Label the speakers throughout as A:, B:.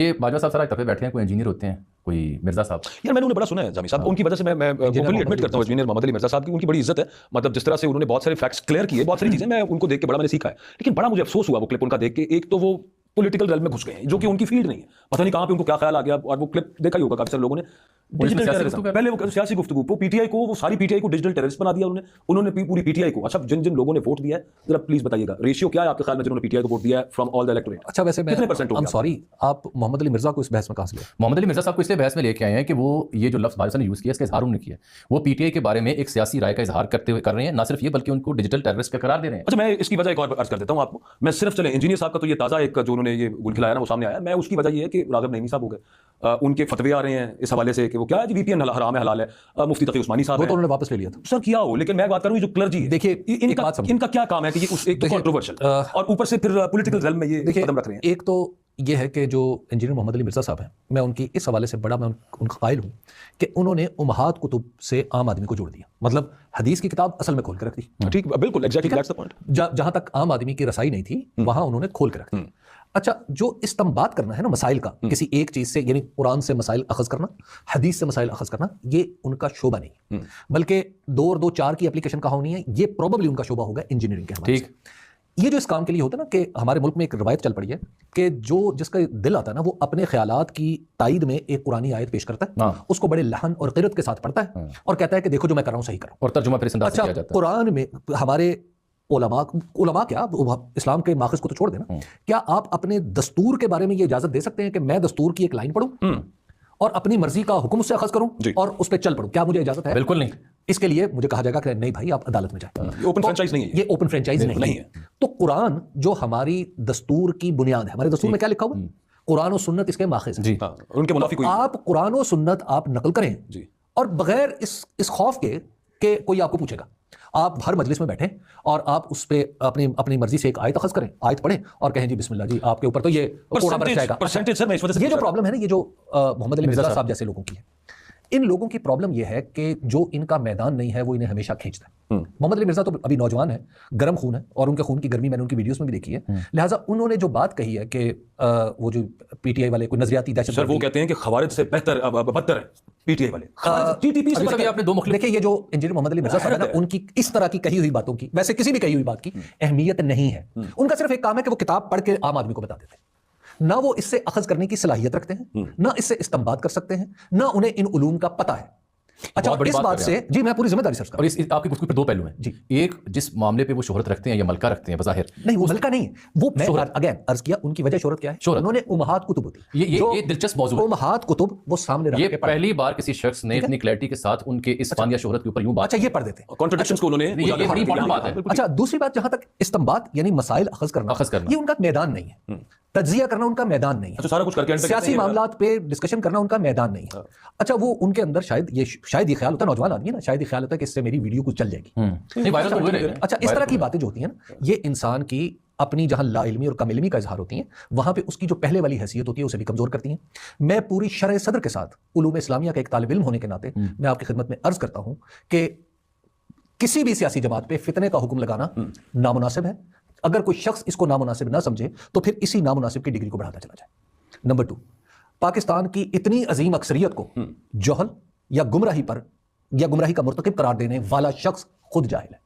A: یہ बाजवा साहब सारा तब बैठे हैं, कोई इंजीनियर होते हैं, कोई मिर्जा साहब।
B: यार मैंने उन्हें बड़ा सुना है जामी साहब, उनकी वजह से मैं ओपनली एडमिट करता हूँ इंजीनियर मोहम्मद अली मिर्जा साहब की, उनकी बड़ी इज्जत है। मतलब जिस तरह से उन्होंने बहुत सारे फैक्ट्स क्लियर किए, बहुत सारी चीजें मैं उनको देख के बड़ा मैंने सीखा है। लेकिन बड़ा मुझे अफसोस हुआ वो क्लिप उनका देख के, एक तो वो पॉलिटिकल रेल में घुस गए हैं जो कि उनकी फील्ड नहीं है, पता नहीं कहाँ पे उनको क्या ख्याल आ गया। और वो क्लिप देखा ही होगा काफी सारे लोगों ने, डिजिटल टेररिज्म, पहले वो सियासी गुफ्तगू, वो पीटीआई को, वो सारी पीटीआई को डिजिटल टेररिस्ट बना दिया उन्होंने पूरी पीटीआई को। अच्छा, जिन जिन लोगों ने वोट दिया है जरा प्लीज बताइएगा रेशियो क्या है आपके ख्याल में जिन्होंने पीटीआई को वोट दिया है फ्रॉम ऑल द इलेक्टोरेट?
C: अच्छा, वैसे मैं
B: कितने परसेंट हो?
C: सॉरी, आप मोहम्मद अली मिर्जा को इस बहस में कहां से ले?
A: मोहम्मद अली मिर्जा साहब को इसलिए बहस में लेके आए हैं कि वो ये जो लफ्ज़ बाजवा ने यूज़ किया इसका इजहार उन्होंने किया, वो पीटीआई के बारे में एक सियासी राय का इजहार कर रहे हैं, ना सिर्फ ये बल्कि उनको डिजिटल टेररिस्ट का करार दे रहे हैं।
B: अच्छा, मैं इसकी वजह एक और अर्ज कर देता हूँ आपको। मैं सिर्फ चले इंजीनियर साहब का तो ये ताज़ा एक जो उन्होंने ये गुल खिलाया ना वो सामने आया, मैं उसकी वजह ये है कि राग़िब नईमी साहब हो गए, उनके फतवे आ रहे हैं इस हवाले से कि वो क्या है वीपीएन हराम है हलाल है। मुफ्ती तकी उस्मानी साहब
C: वो तो उन्होंने वापस ले लिया था
B: सर, किया हो, लेकिन मैं बात करूँ ये जो क्लर्जी है,
C: देखिए
B: इनका क्या काम है कि ये एक तो कंट्रोवर्शियल और ऊपर से फिर पॉलिटिकल रेल में ये कदम रख रहे हैं।
C: एक तो ये है कि जो इंजीनियर मोहम्मद अली मिर्जा साहब हैं, मैं उनकी इस हवाले से बड़ा मैं उनका कायल हूँ कि उन्होंने उम्महात कुतुब से आम आदमी को जोड़ दिया। मतलब हदीस की किताब असल में खोल के रख दी।
B: ठीक, बिल्कुल एग्जैक्टली दैट्स द पॉइंट।
C: जहां तक आम आदमी की रसाई नहीं थी वहां उन्होंने खोल के रख दी। अच्छा, जो इस्तेमाल करना है ना मसाइल का, किसी एक चीज से, यानी कुरान से मसाइल अखज़ करना, हदीस से मसाइल अखज़ करना, ये उनका शोबा नहीं, बल्कि 2 और 2 4 की एप्लीकेशन कहाँ होनी है, ये प्रोबेबली उनका शोबा होगा इंजीनियरिंग के हवाले से। ये जो इस काम के लिए होता है ना, कि हमारे मुल्क में एक रवायत चल पड़ी है कि जो जिसका दिल आता है ना वो अपने ख्यालात की तायद में एक कुरानी आयत पेश करता है, उसको बड़े लहन और क़िरत के साथ पढ़ता है और कहता है कि देखो जो मैं कर रहा हूँ सही कर रहा हूँ,
A: और तर्जुमा फिर इस अंदाज से किया जाता है।
C: कुरान में हमारे उलमा क्या, इस्लाम के माखज़ को तो छोड़ देना, क्या आप अपने दस्तूर के बारे में ये इजाजत दे सकते हैं कि मैं दस्तूर की एक लाइन पढ़ूं और अपनी मर्जी का हुक्म उससे अखज़ करूं और उस पर चल पड़ूं? क्या मुझे इजाजत है?
A: बिल्कुल नहीं।
C: इसके लिए मुझे कहा जाएगा कि नहीं भाई आप अदालत में जाए।
B: ओपन फ्रेंचाइज नहीं है,
C: ये ओपन फ्रेंचाइज नहीं है। तो कुरान जो हमारी दस्तूर की बुनियाद है, हमारे दस्तूर में क्या लिखा हुआ है? कुरान और सुन्नत इसके माखज़ हैं।
B: उनके मुनाफिक कोई,
C: आप कुरान और सुन्नत आप नकल करें और बगैर इस खौफ के कोई आपको पूछेगा, आप हर मजलिस में बैठें और आप उस पे अपनी मर्जी से एक आयत अखज़ करें, आयत पढ़ें और कहें जी बिस्मिल्लाह जी आपके ऊपर तो ये कोड़ा बरस जाएगा। ये जो प्रॉब्लम है ना, ये जो मोहम्मद अली मिर्जा साहब जैसे लोगों की है, इन लोगों की प्रॉब्लम ये है कि जो इनका मैदान नहीं है वो इन्हें हमेशा खींचता है। मोहम्मद अली मिर्जा तो अभी नौजवान है, गर्म खून है और उनके खून की गर्मी मैंने उनकी वीडियोस में भी देखी है। लिहाजा उन्होंने जो बात कही है कि वो जो पीटीआई वाले कोई नजरियाती दहशत, सर
B: वो कहते हैं कि खवारिज से बदतर है पीटीआई वाले, टीटीपी से
A: अभी आपने 2 मुख्तलिफ।
C: देखिए ये जो इंजीनियर मोहम्मद अली मिर्जा साहब है ना, उनकी इस तरह की कही हुई बातों की, वैसे किसी भी कही हुई बात की अहमियत नहीं है। उनका सिर्फ एक काम है कि वो किताब पढ़ के आम आदमी को बता देते हैं, ना वो इससे अखज़ करने की सलाहियत रखते हैं, ना इससे इस्तेंबात कर सकते हैं, ना उन्हें इन उलूम का पता है। अच्छा, इस बात से जी मैं पूरी जिम्मेदारी से
A: और इस आपकी गुफ्तगू पे 2 पहलू हैं जी। एक, जिस मामले पे वो शोहरत रखते हैं या मलका रखते हैं बज़ाहिर,
C: नहीं वो मलका नहीं है, वो मैं अगेन अर्ज किया उनकी वजह शोहरत क्या है, उन्होंने उम्महात कुतुब होती,
A: ये दिलचस्प मौजू है।
C: उम्महात कुतुब वो सामने रख के
A: पहली बार किसी शख्स ने इतनी क्लैरिटी के साथ उनके इस फानिया शोहरत के ऊपर यूं बात,
C: अच्छा ये पढ़ देते हैं
B: कॉन्ट्रडिक्शंस को उन्होंने,
A: ये बड़ी इंपॉर्टेंट बात है।
C: अच्छा, दूसरी बात जहां तक इस्तेंबात यानी मसाइल अखज़ करना, ये उनका मैदान नहीं है, तज्जिया करना उनका मैदान नहीं है।
B: अच्छा, सारा कुछ करके
C: सियासी मामलात पे डिस्कशन करना उनका मैदान नहीं है। अच्छा, वो उनके अंदर शायद ये ख्याल होता है, नौजवान आदमी है ना, शायद ये ख्याल होता है कि इससे मेरी वीडियो कुछ चल जाएगी। अच्छा, इस तरह की बातें जो होती हैं ना, ये इंसान की अपनी जहां लाइल्मी और कम इल्मी का इजहार होती हैं, वहां पे उसकी जो पहले वाली हैसियत होती है उसे भी कमजोर करती हैं। मैं पूरी शरह सदर के साथ उलूम इस्लामिया का एक तालिब इल्म होने के नाते मैं आपकी खिदमत में अर्ज करता हूं कि किसी भी सियासी जमात पे फितने का हुक्म लगाना नामुनासिब है। अगर कोई शख्स इसको नामुनासिब ना समझे तो फिर इसी नामुनासिब की डिग्री को बढ़ाता चला जाए। नंबर 2, पाकिस्तान की इतनी अजीम अक्सरियत को जहल या गुमराही का मुर्तकिब करार देने वाला शख्स खुद जाहिल है।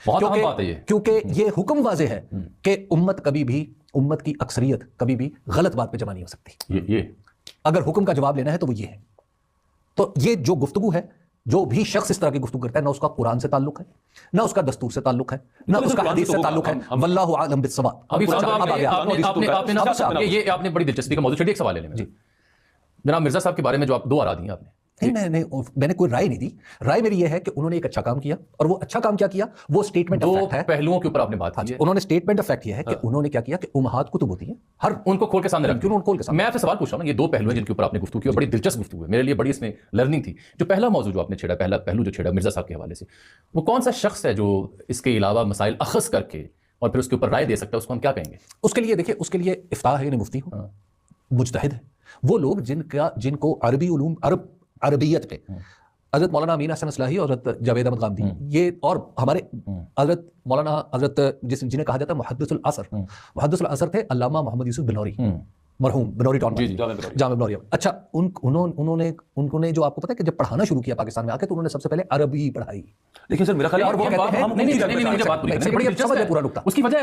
A: बहुत अहम बात है ये,
C: क्योंकि ये हुक्म वाज़े है कि उम्मत की अक्सरियत कभी भी गलत बात पे जमा नहीं हो सकती।
A: ये
C: अगर हुक्म का जवाब लेना है तो वो ये है। तो ये जो गुफ्तगू है, जो भी शख्स इस तरह की गुफ्तगू करता है, ना उसका कुरान से ताल्लुक है, ना उसका दस्तूर से ताल्लुक है, ना उसका हदीस से ताल्लुक है। वल्लाहु आलम बिस्सवाब।
A: ये आपने बड़ी दिलचस्पी का मौजूद छेड़ी। एक सवाल है जी, जनाब मिर्जा साहब के बारे में जो आप 2 आरा दी हैं आपने,
C: मैंने कोई राय नहीं दी। राय मेरी यह है कि उन्होंने एक अच्छा काम किया, और वो अच्छा काम क्या किया, वो स्टेटमेंट ऑफ फैक्ट है।
A: पहलुओं के ऊपर आपने बात की है।
C: उन्होंने स्टेटमेंट ऑफ फैक्ट यह है कि उन्होंने क्या किया कि उम्महात कुतुब होती हैं, हर
A: उनको खोल के सामने रख दिया। मैं आपसे सवाल पूछ रहा हूं, ये 2 पहलू हैं जिनके ऊपर आपने गुफ्तगू की और बड़ी दिलचस्प गुफ्तगू है, मेरे लिए बड़ी इसमें लर्निंग थी। जो पहला मौजू जो आपने छेड़ा, पहला पहलू जो छेड़ा मिर्जा साहब के हवाले से, वो कौन सा शख्स है जो इसके अलावा मसाइल अखज़ करके और फिर उसके ऊपर राय दे सकता है, उसको हम क्या कहेंगे?
C: उसके लिए देखिए, उसके लिए इफ्ताह है, मुफ्ती हो, मुज्तहिद है, वो लोग जिनको अरबियत पे हज़रत मौलाना अमीन हसन असलाही और हज़रत जावेद अहमद गांधी, ये और हमारे हज़रत जिन्हें कहा जाता है मुहद्दिसुल असर थे अल्लामा मोहम्मद यूसुफ बिलौरी। مرحوم بنوری ٹاؤن
A: جی، جی،
C: جامع بنوری. اچھا انہوں نے جو آپ کو پتا ہے کہ جب پڑھانا شروع کیا پاکستان میں آ کے تو انہوں نے سب سے پہلے عربی پڑھائی.
B: لیکن سر میرا خیال ہے
C: اور وہ کہتے ہیں
A: مجھے بات پوری
C: پورا نقطہ
A: اس کی وجہ ہے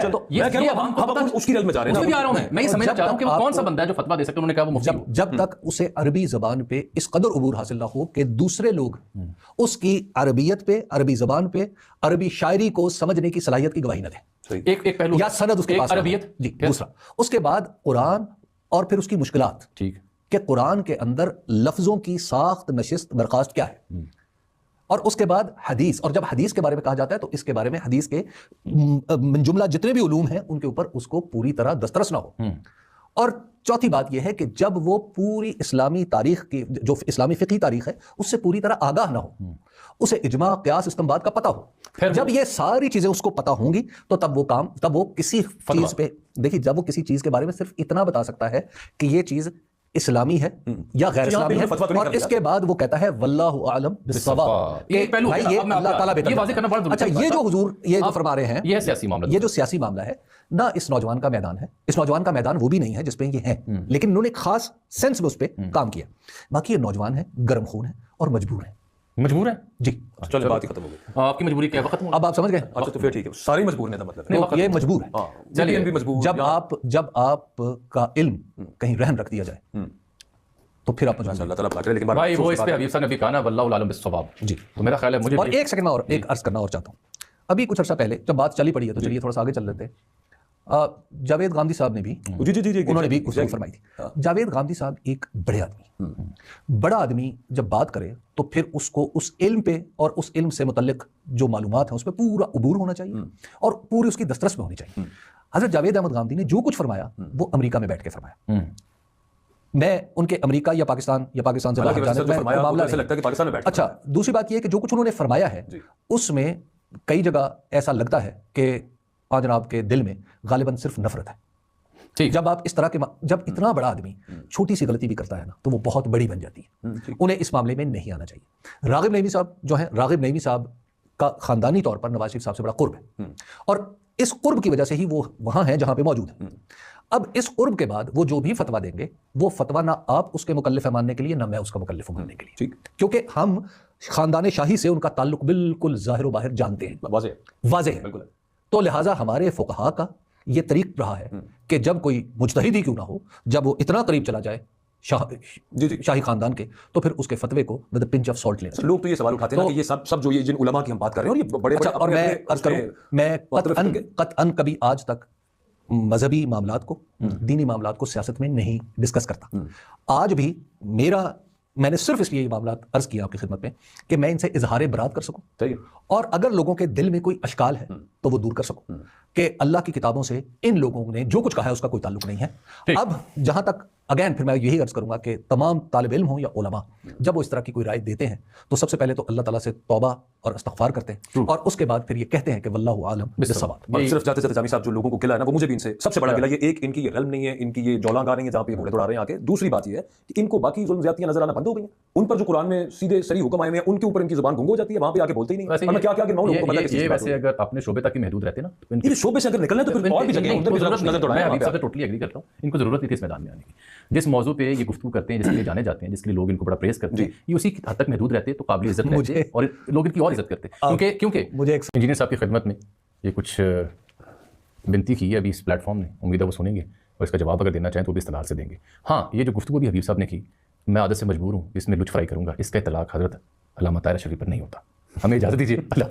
B: اس کی ریل میں جا رہے
A: اس
B: ہیں.
A: میں بھی آ رہا ہوں میں یہ سمجھنا چاہ رہا ہوں کہ وہ کون سا بندہ ہے جو فتویٰ دے سکتے. انہوں نے کہا وہ مفتی ہو.
C: جب تک اسے عربی زبان پہ اس قدر عبور حاصل نہ ہو کہ دوسرے لوگ اس کی عربیت پہ، عربی زبان پہ، عربی شاعری کو سمجھنے کی صلاحیت کی گواہی نہ دیں
A: ایک پہلو
C: یا سند اس کے پاس
A: عربیت.
C: جی. دوسرا اس کے بعد قرآن اور پھر اس کی مشکلات،
A: ٹھیک
C: کہ قرآن کے اندر لفظوں کی ساخت، نشست، برخاست کیا ہے. اور اس کے بعد حدیث، اور جب حدیث کے بارے میں کہا جاتا ہے تو اس کے بارے میں حدیث کے من جملہ جتنے بھی علوم ہیں ان کے اوپر اس کو پوری طرح دسترس نہ ہو. اور چوتھی بات یہ ہے کہ جب وہ پوری اسلامی تاریخ کی جو اسلامی فقہی تاریخ ہے اس سے پوری طرح آگاہ نہ ہو، اسے اجماع، قیاس، استنباط کا پتہ ہو. جب یہ ساری چیزیں اس کو پتہ ہوں گی تو تب وہ کسی چیز پہ، دیکھیے جب وہ کسی چیز کے بارے میں صرف اتنا بتا سکتا ہے کہ یہ چیز اسلامی ہے یا غیر اسلامی ہے، اور اس کے بعد وہ کہتا ہے واللہ اعلم بالصواب.
A: یہ پہلو
C: بھائی یہ اللہ تعالیٰ بہتر.
A: یہ واضح کرنا بڑا ضروری ہے.
C: اچھا یہ جو حضور یہ جو فرما رہے ہیں
A: یہ سیاسی معاملہ،
C: یہ جو سیاسی معاملہ ہے نہ اس نوجوان کا میدان ہے. اس نوجوان کا میدان وہ بھی نہیں ہے جس پہ یہ ہیں، لیکن انہوں نے ایک خاص سینس میں اس پہ کام کیا. باقی یہ نوجوان ہے، گرم خون ہے اور مجبور ہیں.
A: مجبور ہے
C: جی.
B: چلو بات ہی ختم ہو گئی.
A: آپ کی مجبوری کیا وقت
C: اب آپ سمجھ گئے.
B: اچھا تو پھر ٹھیک ہے، سارے مجبور ہیں. مطلب
C: یہ مجبور ہے.
B: چلیے بھی مجبور.
C: جب آپ کا علم کہیں رہن رکھ دیا جائے تو پھر آپ
B: اللہ تعالیٰ بات کرے. لیکن
A: بھائی وہ اس پہ حبیب صاحب نے بھی کہا نا واللہ اعلم بالصواب.
C: جی.
A: تو میرا خیال ہے مجھے
C: اور ایک سیکنڈ میں اور ایک عرض کرنا اور چاہتا ہوں. ابھی کچھ عرصہ پہلے جب بات چلی پڑی ہے تو چلیے تھوڑا سا آگے چل لیتے ہیں. جاوید گاندھی صاحب نے بھی انہوں نے بھی اس کو فرمائی تھی. جاوید گاندھی صاحب ایک بڑے آدمی، بڑا آدمی جب بات کرے تو پھر اس کو اس علم پہ اور اس علم سے متعلق جو معلومات ہیں اس پہ پورا عبور ہونا چاہیے اور پوری اس کی دسترس میں ہونی چاہیے. حضرت جاوید احمد گاندھی نے جو کچھ فرمایا وہ امریکہ میں بیٹھ کے فرمایا. میں ان کے امریکہ یا پاکستان سے باہر جانے کا معاملہ نہیں. اچھا دوسری بات یہ ہے کہ جو کچھ انہوں نے فرمایا ہے اس میں کئی جگہ ایسا لگتا ہے کہ جناب کے دل میں غالباً صرف نفرت ہے. جب آپ اس طرح کے جب اتنا بڑا آدمی چھوٹی سی غلطی بھی کرتا ہے نا تو وہ بہت بڑی بن جاتی ہے. انہیں اس معاملے میں نہیں آنا چاہیے. راغب نعیمی صاحب جو ہیں، راغب نعیمی صاحب کا خاندانی طور پر نواز شریف صاحب سے بڑا قرب ہے اور اس قرب کی وجہ سے ہی وہ وہاں ہیں جہاں پہ موجود ہیں. اب اس قرب کے بعد وہ جو بھی فتویٰ دیں گے وہ فتویٰ نہ آپ اس کے مکلف ہے ماننے کے لیے، نہ میں اس کا مکلف ہوں ماننے کے لیے، کیونکہ ہم خاندان شاہی سے ان کا تعلق بالکل ظاہر و باہر جانتے ہیں، واضح ہے. تو لہٰذا ہمارے فقہا کا یہ طریق رہا ہے کہ جب کوئی مجتہد ہی کیوں نہ ہو، جب وہ اتنا قریب چلا جائے شاہی خاندان کے تو پھر اس کے فتوے کو ود پنچ آف سالٹ لینا.
B: لوگ تو یہ سوال اٹھاتے ہیں کہ یہ سب جو یہ جن علماء کی ہم بات کر رہے ہیں اور یہ بڑے بڑے،
C: اور میں عرض کروں میں قطعاً کبھی آج تک مذہبی معاملات کو، دینی معاملات کو سیاست میں نہیں ڈسکس کرتا. آج بھی میں نے صرف اس لیے یہ معاملات عرض کیا آپ کی خدمت میں کہ میں ان سے اظہار برات کر سکوں اور اگر لوگوں کے دل میں کوئی اشکال ہے تو وہ دور کر سکوں کہ اللہ کی کتابوں سے ان لوگوں نے جو کچھ کہا ہے اس کا کوئی تعلق نہیں ہے. اب جہاں تک اگین پھر میں یہی عرض کروں گا کہ تمام طالب علم ہوں یا علماء جب وہ اس طرح کی کوئی رائے دیتے ہیں تو سب سے پہلے تو اللہ تعالیٰ سے توبہ اور استغفار کرتے ہیں اور اس کے بعد پھر یہ کہتے ہیں کہ واللہ عالم بالصواب.
B: صرف جاتے جاتے جامی صاحب جو لوگوں کو قلعہ ہے نا وہ مجھے بھی ان سے سب سے بڑا قلعہ یہ ایک ان کی یہ علم نہیں ہے، ان کی یہ جولاں گاہ نہیں ہے جہاں پہ گھوڑے دوڑا رہے ہیں آگے. دوسری بات یہ ہے کہ ان کو باقی ظلم زیادتیاں نظر آنا بند ہو گئی ہیں. ان پر جو قرآن میں سیدھے سری حکم آئے ہیں ان کے اوپر ان کی زبان گنگ ہو جاتی ہے، وہاں پہ آ کے بولتے ہی نہیں. کیا
A: ویسے اگر اپنے شعبے تک محدود رہتے نا
B: تو شعبے سے اگر نکلنا تو پھر اور بھی جگہ
A: میں حبیب صاحب سے ٹوٹلی ایگری کرتا ہوں. ان کو ضرورت نہیں تھی اس میدان میں آنے کی. جس موضوع پہ یہ گفتگو کرتے ہیں، جس کے لیے جانے جاتے ہیں، جس کے لیے لوگ ان کو بڑا پریز کرتے ہیں، یہ اسی حد تک محدود رہتے تو قابل عزت رہتے اور لوگ ان کی اور عزت کرتے. کیونکہ
C: مجھے
A: انجینئر صاحب کی خدمت میں یہ کچھ بنتی کی ہے ابھی اس پلیٹ فارم نے، امید ہے وہ سنیں گے اور اس کا جواب اگر دینا چاہیں تو بھی استدلال سے دیں گے. ہاں یہ جو گفتگو بھی حبیب صاحب نے کی میں عادت سے مجبور ہوں اس میں لطف فرائی کروں گا. اس کا اطلاق حضرت علامہ طاہر شریف پر نہیں ہوتا. ہمیں اجازت دیجیے. اللہ